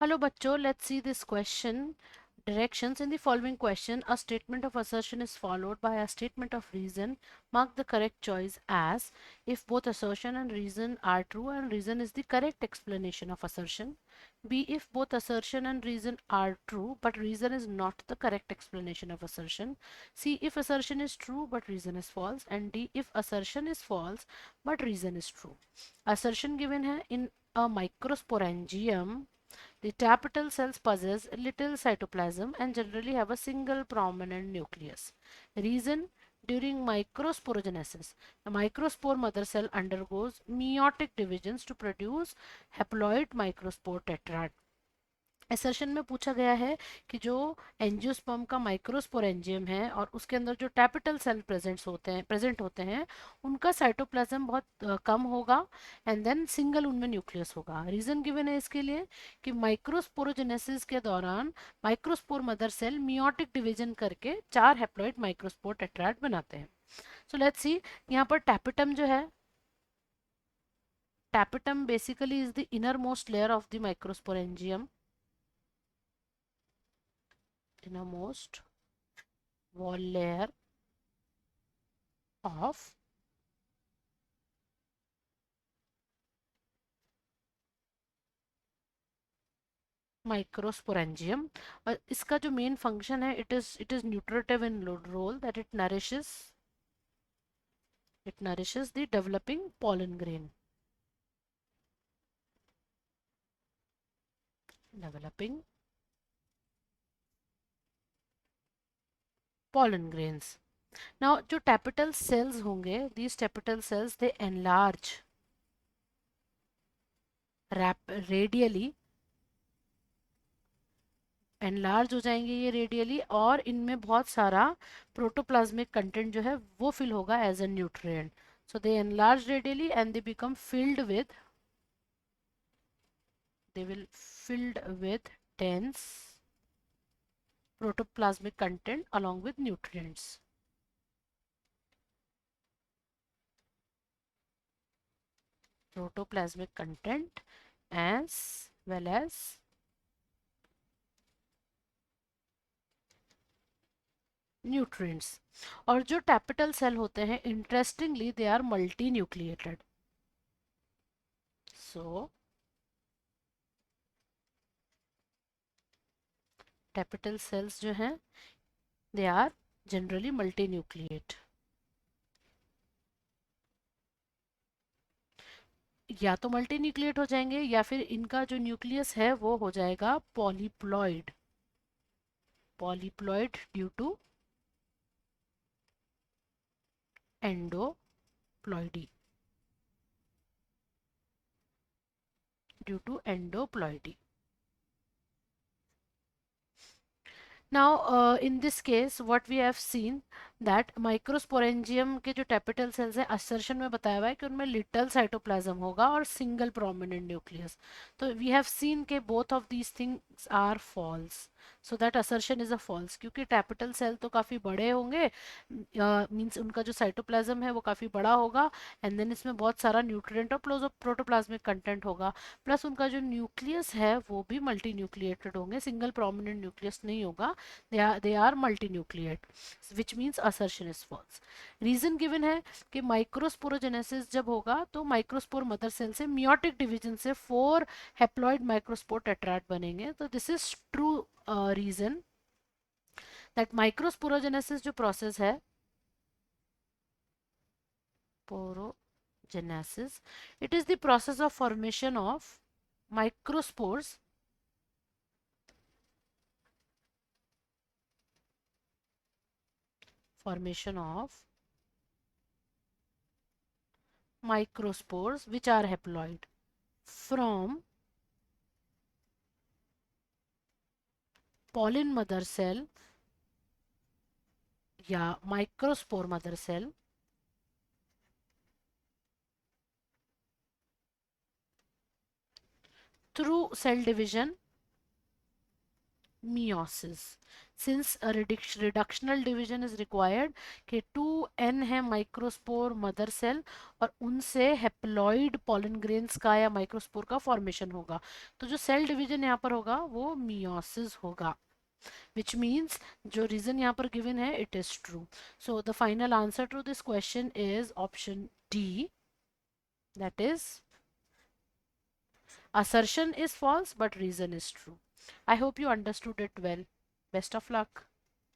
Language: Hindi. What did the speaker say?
Hello बच्चों, let's see this question. Directions in the following question, a statement of assertion is followed by a statement of reason. Mark the correct choice as if both assertion and reason are true and reason is the correct explanation of assertion. B, if both assertion and reason are true but reason is not the correct explanation of assertion. C, if assertion is true but reason is false. And D, if assertion is false but reason is true. Assertion given है in a microsporangium. The tapetal cells possess little cytoplasm and generally have a single prominent nucleus. Reason, during microsporogenesis, the microspore mother cell undergoes meiotic divisions to produce haploid microspore tetrad. Assertion में पूछा गया है कि जो एंजियोस्पर्म का माइक्रोस्पोरेंजियम है और उसके अंदर जो टैपिटल सेल प्रेजेंट होते हैं उनका साइटोप्लाज्म बहुत कम होगा एंड देन सिंगल उनमें न्यूक्लियस होगा. रीजन गिवन है इसके लिए कि माइक्रोस्पोरोजेनेसिस के दौरान microspore mother cell meiotic division करके 4 हैप्लॉइड माइक्रोस्पोर टेट्राड बनाते हैं. सो लेट्स सी, यहाँ पर टैपिटम जो है, tapetum basically is the inner most layer of the microsporangium. Innermost wall layer of microsporangium. और इसका जो मेन फंक्शन है, it is nutritive in role that it nourishes the developing pollen grain. Developing pollen grains. Now जो tapetal cells होंगे, these tapetal cells they enlarge radially. Enlarge हो जाएंगे ये रेडियली और इनमें बहुत सारा प्रोटोप्लाज्मिक कंटेंट जो है वो फिल होगा as a nutrient. So they enlarge radially and they become filled with dense protoplasmic content along with nutrients. Protoplasmic content as well as nutrients. और जो टैपिटल सेल होते हैं, interestingly they are multinucleated. So tapetal cells जो हैं they are generally multinucleate. या तो मल्टी न्यूक्लिएट हो जाएंगे या फिर इनका जो न्यूक्लियस है वो हो जाएगा polyploid. Polyploid due to endoploidy. Due to endoploidy. Now, in this case, what we have seen that microsporangium के जो टैपिटल सेल्स हैं, assertion में बताया हुआ है कि उनमें लिटल साइटोप्लाज्म होगा और सिंगल प्रोमिनेंट न्यूक्लियस. तो वी हैव सीन के both of these things are false. So that assertion is a false, क्योंकि टैपिटल सेल तो काफ़ी बड़े होंगे, मीन्स उनका जो साइटोप्लाज्म है वो काफ़ी बड़ा होगा एंड देन इसमें बहुत सारा न्यूट्रिएंट और प्रोटोप्लाज्मिक कंटेंट होगा. प्लस उनका जो न्यूक्लियस है वो भी मल्टी न्यूक्लिएटेड होंगे, सिंगल प्रोमिनेंट न्यूक्लियस नहीं होगा. they are multinucleate, which means assertion is false. Reason given है कि माइक्रोस्पोरोजेनेसिस जब होगा तो माइक्रोस्पोर मदर सेल से मियोटिक डिवीजन से 4 हेप्लॉइड माइक्रोस्पोर टेट्राड बनेंगे. तो this is true reason that microsporogenesis जो प्रोसेस है, porogenesis, it is the process of formation of microspores formation of microspores which are haploid from pollen mother cell या microspore mother cell through cell division meiosis. Since reductional division is required कि 2n है माइक्रोस्पोर मदर सेल और उनसे हेप्लॉइड पॉलन ग्रेन्स का या माइक्रोस्पोर का फॉर्मेशन होगा, तो जो सेल डिवीजन यहाँ पर होगा वो मियोसिस होगा, which means जो reason यहाँ पर given है it is true. So the final answer to this question is option D, that is assertion is false but reason is true. I hope you understood it well. Best of luck.